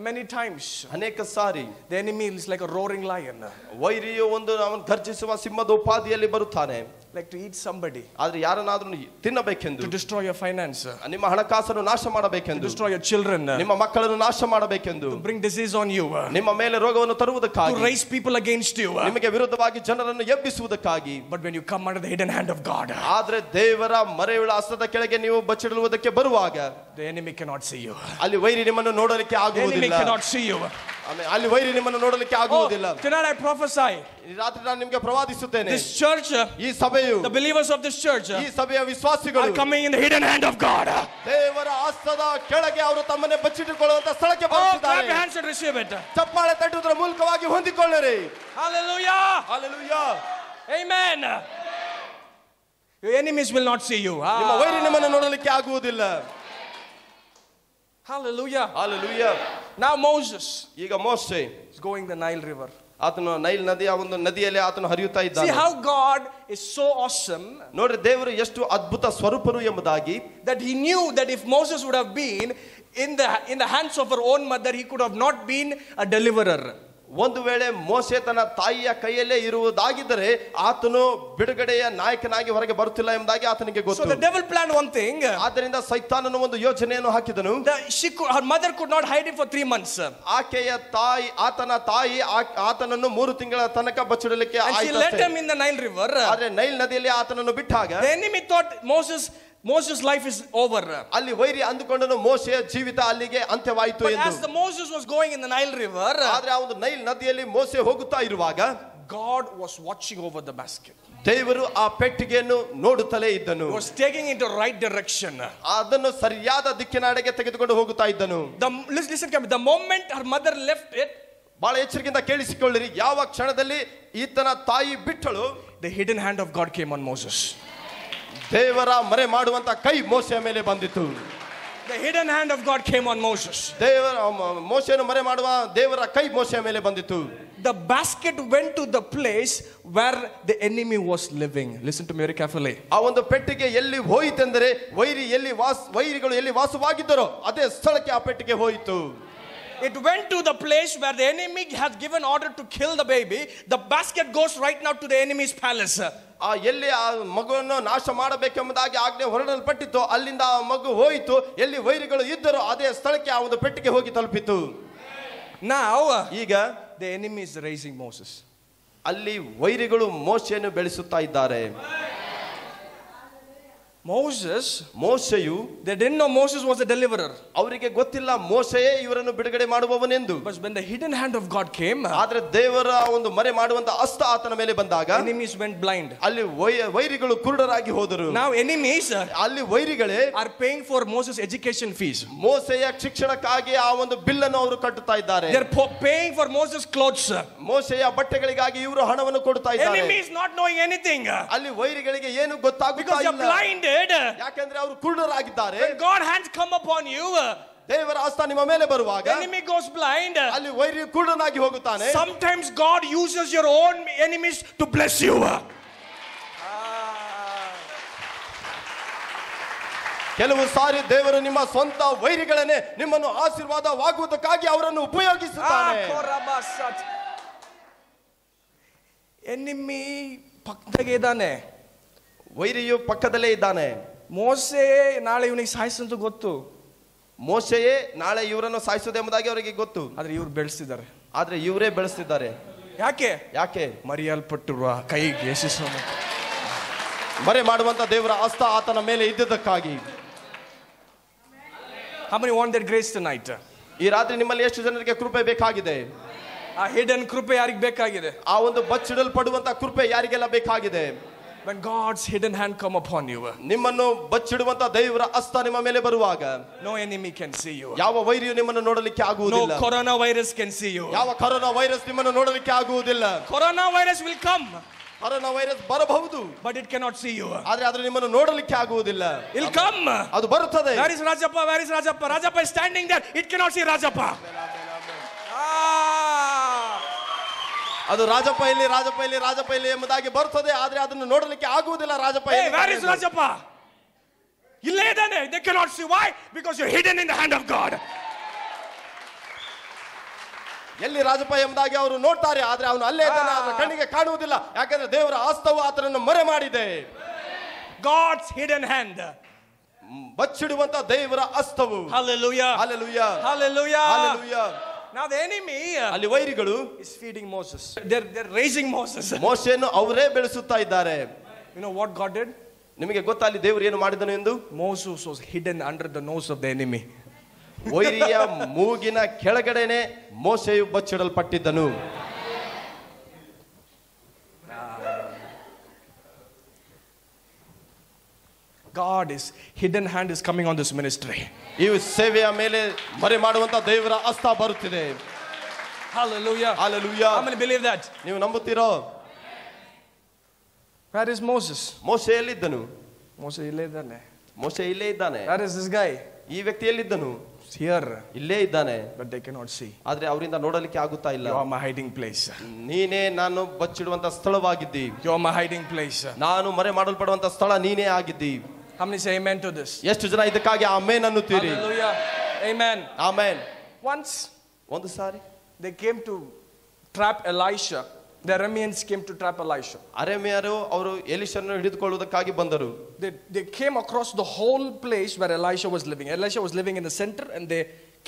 Many times ಅನೇಕ ಸಾರಿ the enemy is like a roaring lion. ವೈರಿಯು ಒಂದು ಅವನು ಗರ್ಜಿಸುವ ಸಿಂಹದ ಉಪಾದಿಯಲ್ಲಿ ಬರುತ್ತಾನೆ. Like to eat somebody. ಆದ್ರೆ ಯಾರನ್ನಾದ್ರೂ ತಿನ್ನಬೇಕೆಂದು. To destroy your finance. ನಿಮ್ಮ ಹಣಕಾಸನ್ನು ನಾಶ ಮಾಡಬೇಕೆಂದು. To destroy your children. ನಿಮ್ಮ ಮಕ್ಕಳನ್ನು ನಾಶ ಮಾಡಬೇಕೆಂದು. To bring disease on you. ನಿಮ್ಮ ಮೇಲೆ ರೋಗವನ್ನು ತರುವುದಕ್ಕಾಗಿ. To raise people against you. ನಿಮಗೆ ವಿರುದ್ಧವಾಗಿ ಜನರನ್ನು ಎಬ್ಬಿಸುವುದಕ್ಕಾಗಿ. But when you come under the hidden hand of God, ಆದ್ರೆ ದೇವರ ಮರೆಯುಳ್ಳ ಹಸ್ತದ ಕೆಳಗೆ ನೀವು ಬಚ್ಚಿಡುವುದಕ್ಕೆ ಬರುವಾಗ, the enemy cannot see you. ಅಲ್ಲಿ ವೈರಿ ನಿಮ್ಮನ್ನು ನೋಡಲಿಕ್ಕೆ ಆಗುವುದಿಲ್ಲ. The enemy cannot see you. ಅಲ್ಲಿ ವೈರಿ ನಿಮ್ಮನ್ನು ನೋಡಲಿಕ್ಕೆ ಆಗುವುದಿಲ್ಲ. Tonight I prophesy. ಈ ರಾತ್ರಿ ನಾನು ನಿಮಗೆ ಪ್ರವಾದಿಸುತ್ತೇನೆ. This church, ಈ ಸಭೆಯು, the believers of this church, ಈ ಸಭೆಯ ವಿಶ್ವಾಸಿಗಳು are coming in the hidden hand of God. ದೇವರ ಹಸ್ತದ ಕೆಳಗೆ ಅವರು ತಮ್ಮನ್ನೇ ಬಚ್ಚಿಟ್ಟುಕೊಳ್ಳುವಂತ ಸ್ಥಳಕ್ಕೆ Oh, clap ಬರುತ್ತಿದ್ದಾರೆ. your hands and receive it. ಚಪ್ಪಾಳೆ ತಟ್ಟುವುದರ ಮೂಲಕವಾಗಿ ಹೊಂದಿಕೊಳ್ಳಿರಿ. Hallelujah. Hallelujah. Amen. Your enemies will not see you. ನಿಮ್ಮ ವೈರಿ ನಿಮ್ಮನ್ನು ನೋಡಲಿಕ್ಕೆ ಆಗುವುದಿಲ್ಲ. Hallelujah. Hallelujah. Now Moses ಈಗ ಮೋಶೆ is going the Nile river. ಆತನು ನೈಲ್ ನದಿಯ ಒಂದು ನದಿಯಲ್ಲಿ ಆತನು ಹರಿಯುತ್ತಾ ಇದ್ದಾನೆ. See how God is so awesome. ನೋಡ್ರಿ ದೇವರು ಎಷ್ಟು ಅದ್ಭುತ ಸ್ವರೂಪನು ಎಂಬುದಾಗಿ, that he knew that if Moses would have been in the hands of her own mother, he could have not been a deliverer. ಒಂದು ವೇಳೆ ಮೋಶೆ ತನ್ನ ತಾಯಿಯ ಕೈಯಲ್ಲೇ ಇರುವುದಾಗಿದ್ದರೆ ಆತನು ಬಿಡುಗಡೆಯ ನಾಯಕನಾಗಿ ಹೊರಗೆ ಬರುತ್ತಿಲ್ಲ ಎಂಬುದಾಗಿ ಆತನಿಗೆ ಗೊತ್ತು. So the devil planned one thing. ಆದ್ದರಿಂದ ಸೈತಾನನು ಒಂದು ಯೋಜನೆಯನ್ನು ಹಾಕಿದನು. Her mother could not hide him for 3 months. ಆಕೆಯ ತಾಯಿ, ಆತನ ತಾಯಿ ಆತನನ್ನು 3 ತಿಂಗಳ ತನಕ ಬಚ್ಚಿಡಲಿಕ್ಕೆ and she let him in the Nile river. ಆದ್ರೆ ನೈಲ್ ನದಿಯಲ್ಲಿ ಆತನನ್ನು ಬಿಟ್ಟಾಗ the enemy thought Moses' life is over. ಅಲ್ಲಿ ವೈರಿ ಅಂದುಕೊಂಡನು ಮೋಶೆಯ ಜೀವಿತ ಅಲ್ಲಿಗೆ ಅಂತ್ಯವಾಯಿತು ಎಂದು. But as the Moses was going in the Nile river, ಆದ್ರೆ ಆ ಒಂದು ನೈಲ್ ನದಿಯಲ್ಲಿ ಮೋಶೆ ಹೋಗುತ್ತಾ ಇರುವಾಗ God was watching over the basket. ದೇವರು ಆ ಪೆಟ್ಟಿಗೆಯನ್ನು ನೋಡುತ್ತಲೇ ಇದ್ದನು. He was taking it in the right direction. ಅದನ್ನು ಸರಿಯಾದ ದಿಕ್ಕಿನಡೆಗೆ ತೆಗೆದುಕೊಂಡು ಹೋಗುತ್ತಾ ಇದ್ದನು. Listen carefully. The moment her mother left it, ಬಹಳ ಎಚ್ಚರಿಕೆಯಿಂದ ಕೇಳಿಸಿಕೊಳ್ಳಿರಿ, ಯಾವ ಕ್ಷಣದಲ್ಲಿ ಈತನ ತಾಯಿ ಬಿಟ್ಟಳು, the hidden hand of God came on Moses. ದೇವರ ಮರೆ ಮಾಡುವಂತ ಕೈ ಮೋಶೆಯ ಮೇಲೆ ಬಂದಿತು. The hidden hand of God came on Moses. ದೇವರ ಮೋಶೆಯನ್ನು ಮರೆ ಮಾಡುವ ದೇವರ ಕೈ ಮೋಶೆಯ ಮೇಲೆ ಬಂದಿತು. The basket went to the place where the enemy was living. Listen to me very carefully. ಆ ಒಂದು ಪೆಟ್ಟಿಗೆ ಎಲ್ಲಿ ಹೋಯಿತೆಂದರೆ ವೈರಿಗಳು ಎಲ್ಲಿ ವಾಸವಾಗಿದ್ದರೋ ಅದೇ ಸ್ಥಳಕ್ಕೆ ಆ ಪೆಟ್ಟಿಗೆ ಹೋಯಿತು. It went to the place where the enemy has given order to kill the baby. The basket goes right now to the enemy's palace. ಆ ಎಲ್ಲಿ ಆ ಮಗುವನ್ನು ನಾಶ ಮಾಡಬೇಕೆಂಬುದಾಗಿ ಆಜ್ಞೆ ಹೊರಡಲ್ಪಟ್ಟಿತ್ತು, ಅಲ್ಲಿಂದ ಆ ಮಗು ಹೋಯಿತು. ಎಲ್ಲಿ ವೈರಿಗಳು ಇದ್ದರೋ ಅದೇ ಸ್ಥಳಕ್ಕೆ ಆ ಒಂದು ಪೆಟ್ಟಿಗೆ ಹೋಗಿ ತಲುಪಿತು. Now ಈಗ the enemy is raising Moses. ಅಲ್ಲಿ ವೈರಿಗಳು ಮೋಶೆಯನ್ನು ಬೆಳೆಸುತ್ತಾ ಇದ್ದಾರೆ. ಮೋಶೆಯು, they didn't know Moses was a deliverer. ಅವರಿಗೆ ಗೊತ್ತಿಲ್ಲ ಮೋಶೆಯೇ ಇವರನ್ನು ಬಿಡುಗಡೆ ಮಾಡುವವನೆಂದು. But when the hidden hand of God came, ಆದ್ರೆ ದೇವರ ಒಂದು ಮರೆ ಮಾಡುವಂತ ಹಸ್ತ ಆತನ ಮೇಲೆ ಬಂದಾಗ enemies went blind. ಅಲ್ಲಿ ವೈರಿಗಳು ಕುರುಡರಾಗಿ ಹೋದರು. Now enemies ಅಲ್ಲಿ ವೈರಿಗಳೇ are paying for Moses' education fees. ಮೋಶೆಯ ಶಿಕ್ಷಣಕ್ಕಾಗಿ ಆ ಒಂದು ಬಿಲ್ಲನ್ನು ಅವರು ಕಟ್ಟುತ್ತಾ ಇದ್ದಾರೆ. They are paying for Moses' clothes. ಮೋಶೆಯ ಬಟ್ಟೆಗಳಿಗಾಗಿ ಇವರು ಹಣವನ್ನು ಕೊಡ್ತಾ ಇದ್ದಾರೆ. Enemies not knowing anything. ಅಲ್ಲಿ ವೈರಿಗಳಿಗೆ ಏನು ಗೊತ್ತಾಗುತ್ತಾ Because they are blinded. ಯಾಕಂದ್ರೆ ಅವರು ಕುರುಡರಾಗಿದ್ದಾರೆ. When God hands come upon you, ದೇವರ ಹಸ್ತ ನಿಮ್ಮ ಮೇಲೆ ಬರುವಾಗ enemy goes blind. ಅಲ್ಲಿ ವೈರಿ ಕುರುಡನಾಗಿ ಹೋಗುತ್ತಾನೆ. Sometimes God uses your own enemies to bless you. ಕೆಲವು ಸಾರಿ ದೇವರು ನಿಮ್ಮ ಸ್ವಂತ ವೈರಿಗಳನ್ನೇ ನಿಮ್ಮನ್ನು ಆಶೀರ್ವಾದವಾಗುವುದಕ್ಕಾಗಿ ಅವರನ್ನು ಉಪಯೋಗಿಸುತ್ತಾನೆ. ಎನಿಮಿ ಪಕ್ಕದಾಗೆ ಇದ್ದಾನೆ, ವೈರಿಯು ಪಕ್ಕದಲ್ಲೇ ಇದ್ದಾನೆ. ಮೋಸೆ ನಾಳೆ ಇವನಿಗೆ ಸಾಯಿಸಂತ ಗೊತ್ತು. ಮೋಶೆಯೇ ನಾಳೆ ಇವರನ್ನು ಸಾಯಿಸುವುದೆಂಬುದಾಗಿ ಅವರಿಗೆ ಗೊತ್ತು. ಆದ್ರೆ ಇವ್ರು ಬೆಳೆಸ್ತಿದ್ದಾರೆ. ಆದ್ರೆ ಇವರೇ ಬೆಳೆಸ್ತಿದ್ದಾರೆ. ಯಾಕೆ ಮರೆಯಲ್ಪಟ್ಟಿರುವ ಕೈಗೆ ಯೇಸುಸ್ವಾಮ ಮರೆ ಮಾಡುವಂತ ದೇವರ ಹಸ್ತ ಆತನ ಮೇಲೆ ಇದ್ದದಕ್ಕಾಗಿ. How many want that grace tonight? ಈ ರಾತ್ರಿ ನಿಮ್ಮಲ್ಲಿ ಎಷ್ಟು ಜನರಿಗೆ ಕೃಪೆ ಬೇಕಾಗಿದೆ? ಆ ಹಿಡನ್ ಕೃಪೆ ಯಾರಿಗೆ ಬೇಕಾಗಿದೆ? ಆ ಒಂದು ಬಚ್ಚಿಡಲ್ಪಡುವಂತ ಕೃಪೆ ಯಾರಿಗೆಲ್ಲ ಬೇಕಾಗಿದೆ? When God's hidden hand come upon you, ನಿಮ್ಮನ್ನು ಬಚ್ಚಿಡುವಂತ ದೇವರ ಹಸ್ತ ನಿಮ್ಮ ಮೇಲೆ ಬರುವಾಗ, no enemy can see you. ಯಾವ ವೈರಿಯು ನಿಮ್ಮನ್ನು ನೋಡಲಿಕ್ಕೆ ಆಗುವುದಿಲ್ಲ. No coronavirus can see you. ಯಾವ ಕೊರೋನಾ ವೈರಸ್ ನಿಮ್ಮನ್ನು ನೋಡಲಿಕ್ಕೆ ಆಗುವುದಿಲ್ಲ. Coronavirus will come. Corona virus ಬರಬಹುದು, but it cannot see you. ಆದ್ರೆ ನಿಮ್ಮನ್ನು ನೋಡಲಿಕ್ಕೆ ಆಗುವುದಿಲ್ಲ. It'll come. ಅದು ಬರುತ್ತದೆ. Where is Rajappa? Where is Rajappa? Rajappa is standing there. It cannot see Rajappa. ಅದು ರಾಜಪ್ಪ ಇಲ್ಲಿ ಎಂಬುದಾಗಿ ಬರುತ್ತದೆ, ಆದ್ರೆ ಅದನ್ನು ನೋಡಲಿಕ್ಕೆ ಆಗುವುದಿಲ್ಲ. Rajappa Hey, where is Rajappa? ಇಲ್ಲೇ ಇದ್ದಾನೆ. They cannot see. Why? Because you're hidden in the hand of God. ಎಲ್ಲಿ ರಾಜಪ್ಪ ಎಂಬುದಾಗಿ ಅವರು ನೋಡ್ತಾರೆ, ಆದ್ರೆ ಅವನು ಅಲ್ಲೇ ಇದ್ದಾನೆ, ಅವನ ಕಣ್ಣಿಗೆ ಕಾಣುವುದಿಲ್ಲ. ಯಾಕಂದ್ರೆ ದೇವರ ಹಸ್ತವು ಆತನನ್ನು ಮರೆ ಮಾಡಿದೆ. God's hidden hand. ಬಚ್ಚಿಡುವಂತ ದೇವರ ಹಸ್ತವು. Hallelujah. Hallelujah. Hallelujah. Hallelujah. Now the enemy ಅಲ್ಲಿ ವೈರಿಗಳು is feeding Moses. They're raising Moses. ಮೋಶೆಯನ್ನು ಅವರೇ ಬೆಳೆಸುತ್ತಾ ಇದ್ದಾರೆ. You know what God did? ನಿಮಗೆ ಗೊತ್ತಾ ಅಲ್ಲಿ ದೇವರು ಏನು ಮಾಡಿದನು ಎಂದು? Moses was hidden under the nose of the enemy. ವೈರಿಯ ಮೂಗಿನ ಕೆಳಗಡೆನೆ ಮೋಶೆಯು ಬಚ್ಚಿಡಲ್ಪಟ್ಟಿದ್ದನು. God's hidden hand is coming on this ministry. ಈ ಸೇವೆಯ ಮೇಲೆ ಮರೆ ಮಾಡುವಂತ ದೇವರ ಹಸ್ತ ಬರುತ್ತಿದೆ. Hallelujah. Hallelujah. How many believe that? ನೀವು ನಂಬುತ್ತೀರೋ? Where is Moses? ಮೋಶೆ ಎಲ್ಲಿದ್ದನು? ಮೋಶೆ ಇಲ್ಲೇ ಇದ್ದಾನೆ. ಮೋಶೆ ಇಲ್ಲೇ ಇದ್ದಾನೆ. Where is this guy? ಈ ವ್ಯಕ್ತಿ ಎಲ್ಲಿದ್ದನು? Here. ಇಲ್ಲೇ ಇದ್ದಾನೆ. But they cannot see. ಆದ್ರೆ ಅವರಿಂದ ನೋಡಲಿಕ್ಕೆ ಆಗುತ್ತಾ ಇಲ್ಲ. You are my hiding place. ನೀನೇ ನಾನು ಬಚ್ಚಿಡುವಂತ ಸ್ಥಳವಾಗಿದ್ದಿ. You are my hiding place. ನಾನು ಮರೆ ಮಾಡಲ್ಪಡುವಂತ ಸ್ಥಳ ನೀನೇ ಆಗಿದ್ದಿ. How many say amen to this? ಎಷ್ಟು ಜನ ಇದಕ್ಕಾಗಿ ಆಮೆನ್ ಅನ್ನುತ್ತೀರಿ? Hallelujah. Amen. ಆಮೆನ್. Once ಒಂದು ಸಾರಿ they came to trap Elisha. The Arameans came to trap Elisha. ಅರಾಮ್ಯರು ಅವರು ಎಲಿಷನನ್ನು ಹಿಡಿದುಕೊಳ್ಳುವುದಕ್ಕಾಗಿ ಬಂದರು. They came across the whole place where Elisha was living. Elisha was living in the center and they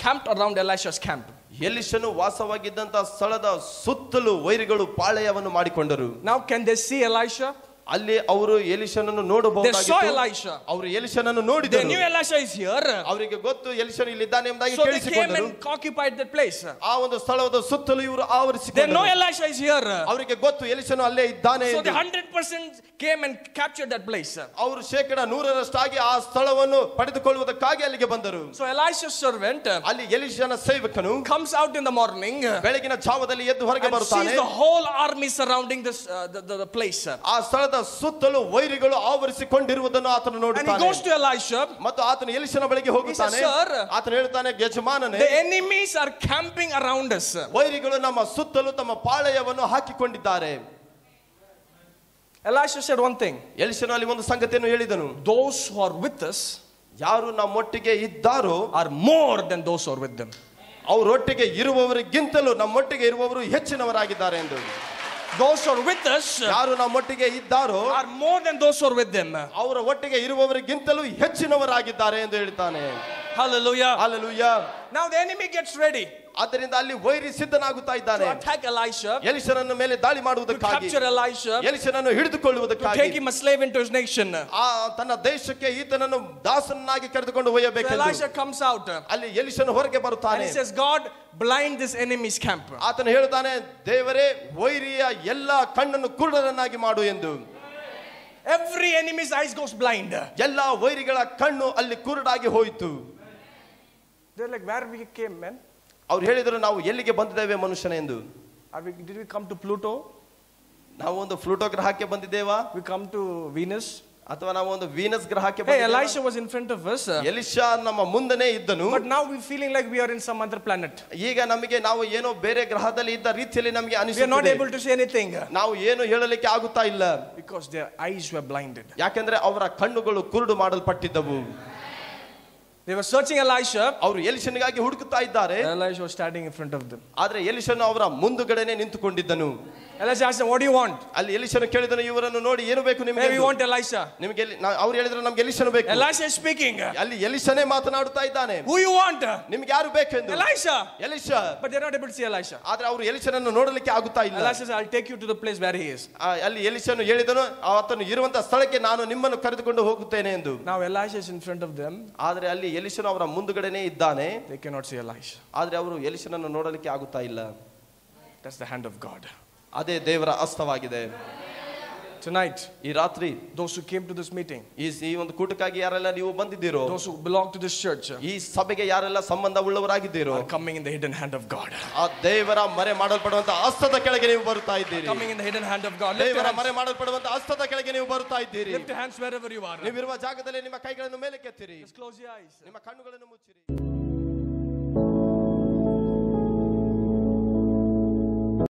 camped around Elisha's camp. ಎಲಿಷನು ವಾಸವಾಗಿದ್ದಂತ ಸ್ಥಳದ ಸುತ್ತಲೂ ವೈರಿಗಳು ಪಾಳೆಯವನ್ನು ಮಾಡಿಕೊಂಡರು. Now can they see Elisha? ಅಲ್ಲಿ ಅವರು ಎಲಿಷನನ್ನು They ನೋಡಬಹುದಾಗಿತ್ತು. saw Elisha. ಅವರು ಎಲಿಷನನ್ನು They ನೋಡಿದರು. knew Elisha is here. ಅವರಿಗೆ ಗೊತ್ತು ಎಲಿಷನು ಇಲ್ಲಿದ್ದಾನೆ ಎಂಬುದಾಗಿ So they came ಕೇಳಿಸಿಕೊಂಡರು. and occupied that place. ಆ ಒಂದು ಸ್ಥಳದ ಸುತ್ತಲೂ ಇವರು They know ಆವರಿಸಿಕೊಂಡರು. Elisha is here. ಅವರಿಗೆ ಗೊತ್ತು ಎಲಿಷನು ಅಲ್ಲೇ ಇದ್ದಾನೆ So ಎಂದು. they 100% came and captured that place. ಅವರು 100% ಆ ಸ್ಥಳವನ್ನು ಪಡೆದುಕೊಳ್ಳುವುದಕ್ಕಾಗಿ ಅಲ್ಲಿಗೆ ಬಂದರು. So Elisha's servant ಅಲ್ಲಿ ಎಲಿಷನ ಸೇವಕನು comes out in the morning ಬೆಳಗಿನ ಜಾವದಲ್ಲಿ ಎದ್ದು ಹೊರಗೆ and ಬರುತ್ತಾನೆ. sees the whole army surrounding this the place. ಆ ಸ್ಥಳದ ಸುತ್ತಲೂ ವೈರಿಗಳು ಆವರಿಸಿಕೊಂಡಿರುವುದನ್ನು ಆತನು And he ನೋಡುತ್ತಾನೆ. goes to Elisha. ಮತ್ತು ಆತನು ಎಲಿಷನ ಬಳಿಗೆ ಹೋಗುತ್ತಾನೆ. He says, "Sir, ಆತನು ಹೇಳ್ತಾನೆ, ಯಜಮಾನನೇ, the enemies are camping around us." ವೈರಿಗಳು ನಮ್ಮ ಸುತ್ತಲೂ ತಮ್ಮ ಪಾಳೆಯವನ್ನು ಹಾಕಿಕೊಂಡಿದ್ದಾರೆ. Elisha said one thing. ಎಲಿಷನು ಅಲ್ಲಿ ಒಂದು ಸಂಗತಿಯನ್ನು ಹೇಳಿದನು. Those who are with us ಯಾರು ನಮ್ಮೊಟ್ಟಿಗೆ ಇದ್ದಾರೋ are more than those who are with them. ಅವರೊಟ್ಟಿಗೆ ಇರುವವರಿಗಿಂತಲೂ ನಮ್ಮೊಟ್ಟಿಗೆ ಇರುವವರು ಹೆಚ್ಚಿನವರಾಗಿದ್ದಾರೆ ಎಂದು. Those who are with us ಯಾರು ನಮ್ಮೊಟ್ಟಿಗೆ ಇದ್ದಾರೋ are more than those who are with them. ಅವರ ಒಟ್ಟಿಗೆ ಇರುವವರಿಗಿಂತಲೂ ಹೆಚ್ಚಿನವರಾಗಿದ್ದಾರೆ ಎಂದು ಹೇಳ್ತಾನೆ. Hallelujah. Hallelujah. Now the enemy gets ready. ಆದ್ದರಿಂದ ಅಲ್ಲಿ ವೈರಿ ಸಿದ್ಧನಾಗುತ್ತಾ to ಇದ್ದಾನೆ attack Elisha, ಎಲಿಷನನ್ನು ಮೇಲೆ ದಾಳಿ to ಮಾಡುವುದಕ್ಕಾಗಿ, capture Elisha, ಎಲಿಷನನ್ನು to ಹಿಡಿದುಕೊಳ್ಳುವುದಕ್ಕಾಗಿ, take him a slave into his nation. ತನ್ನ ದೇಶಕ್ಕೆ ಈತನನ್ನು ದಾಸನಾಗಿ ಕರೆದುಕೊಂಡು So ಒಯ್ಯಬೇಕೆಂದು Elisha comes out ಅಲ್ಲಿ ಎಲಿಷನು ಹೊರಗೆ and ಬರುತ್ತಾನೆ. he says, God, blind this enemy's camp. ಆತನು ಹೇಳುತ್ತಾನೆ, ದೇವರೇ ವೈರಿಯ ಎಲ್ಲ ಕಣ್ಣನ್ನು ಕುರುಡರನ್ನಾಗಿ ಮಾಡು ಎಂದು. Every enemy's eyes goes blind. ಎಲ್ಲ ವೈರಿಗಳ ಕಣ್ಣು ಅಲ್ಲಿ ಕುರುಡಾಗಿ ಹೋಯಿತು. They're like, where we came, man? ಅವ್ರು ಹೇಳಿದರು, ನಾವು ಎಲ್ಲಿಗೆ ಬಂದಿದ್ದೇವೆ ಮನುಷ್ಯನ ಎಂದು. Did we come to Pluto? ನಾವು ಒಂದು ಫ್ಲೂಟೋ ಗ್ರಹಕ್ಕೆ ಬಂದಿದ್ದೇವಾ, We come to Venus? ಅಥವಾ ನಾವು ಒಂದು ವೀನಸ್ ಗ್ರಹಕ್ಕೆ Hey, ಬಂದಿದ್ದೇವಾ? Elisha was in front of us. Elisha ನಮ್ಮ ಮುಂದನೆ ಇದ್ದನು. But now we're feeling like we are in some other planet. ಈಗ ನಮಗೆ ನಾವು ಏನೋ ಬೇರೆ ಗ್ರಹದಲ್ಲಿ ಇದ್ದ ರೀತಿಯಲ್ಲಿ ನಮಗೆ We are not ಅನಿಸುತ್ತದೆ. able to say anything ನಾವು ಏನು ಹೇಳಲಿಕ್ಕೆ ಆಗುತ್ತಾ ಇಲ್ಲ, because their eyes were blinded. ಯಾಕಂದ್ರೆ ಅವರ ಕಣ್ಣುಗಳು ಕುರುಡು ಮಾಡಲ್ಪಟ್ಟಿದ್ದವು. They were searching Elisha. ಅವರು ಎಲಿಷನಿಗಾಗಿ ಹುಡುಕುತ್ತಾ ಇದ್ದಾರೆ. Elisha was standing in front of them. ಆದ್ರೆ ಎಲಿಷನು ಅವರ ಮುಂದುಗಡೆನೆ ನಿಂತುಕೊಂಡಿದ್ದನು. Elisha asked them, what do you want? ಅಲ್ಲಿ ಎಲಿಷನು ಕೇಳಿದನು, ಇವರನ್ನು ನೋಡಿ ಏನು ಬೇಕು Hey, we ನಿಮಗೆ? want Elisha. ನಿಮಗೆ ಅವ್ರು ಹೇಳಿದ್ರು, ನಮ್ಗೆ ಎಲಿಷನು ಬೇಕು. Elisha is speaking. ಅಲ್ಲಿ ಎಲಿಷನೇ ಮಾತನಾಡುತ್ತಾ ಇದ್ದಾನೆ. Who you want? ನಿಮ್ಗೆ ಯಾರು ಬೇಕೆಂದು? Elisha. ಎಲಿಷಾ. But they're not able to see Elisha. ಆದ್ರೆ ಅವರು ಎಲಿಷನನ್ನು ನೋಡಲಿಕ್ಕೆ ಆಗುತ್ತಾ ಇಲ್ಲ. Elisha says, I'll take you to the place where he is. ಅಲ್ಲಿ ಎಲಿಷನು ಹೇಳಿದನು, ಆತನು ಇರುವಂತ ಸ್ಥಳಕ್ಕೆ ನಾನು ನಿಮ್ಮನ್ನು ಕರೆದುಕೊಂಡು ಹೋಗುತ್ತೇನೆ ಎಂದು. Now Elisha is in front of them. ಆದ್ರೆ ಅಲ್ಲಿ ಎಲಿಷನು ಅವರ ಮುಂದುಗಡೆನೆ ಇದ್ದಾನೆ. They cannot see Elisha. ಆದ್ರೆ ಅವರು ಎಲಿಷನನ್ನು ನೋಡಲಿಕ್ಕೆ ಆಗುತ್ತಾ ಇಲ್ಲ. That's the hand of God. ಅದೇ ದೇವರ ಹಸ್ತವಾಗಿದೆ. Tonight, ಈ ರಾತ್ರಿ those who came to this meeting, ಈ ಒಂದು ಕೂಟಕ್ಕಾಗಿ ಯಾರೆಲ್ಲ ನೀವು ಬಂದಿದ್ದೀರೋ, those who belong to this church, ಈ ಸಭೆಗೆ ಯಾರೆಲ್ಲ ಸಂಬಂಧ ಉಳ್ಳವರಾಗಿದ್ದೀರೋ, are coming in the hidden hand of God. ಆ ದೇವರ ಮರೆ ಮಾಡಲ್ಪಡುವಂತ ಹಸ್ತದ ಕೆಳಗೆ ನೀವು ಬರುತ್ತಾ ಇದ್ದೀರಿ. Coming in the hidden hand of God. Lift your ದೇವರ hands. ಮರೆ ಮಾಡಲ್ಪಡುವಂತ ಹಸ್ತದ ಕೆಳಗೆ ನೀವು ಬರುತ್ತಾ ಇದ್ದೀರಿ. Lift your hands wherever you are. ನೀವಿರುವ ಜಾಗದಲ್ಲಿ ನಿಮ್ಮ ಕೈಗಳನ್ನು ಮೇಲಕ್ಕೆತ್ತಿರಿ. Just close your eyes. ನಿಮ್ಮ ಕಣ್ಣುಗಳನ್ನು ಮುಚ್ಚಿರಿ.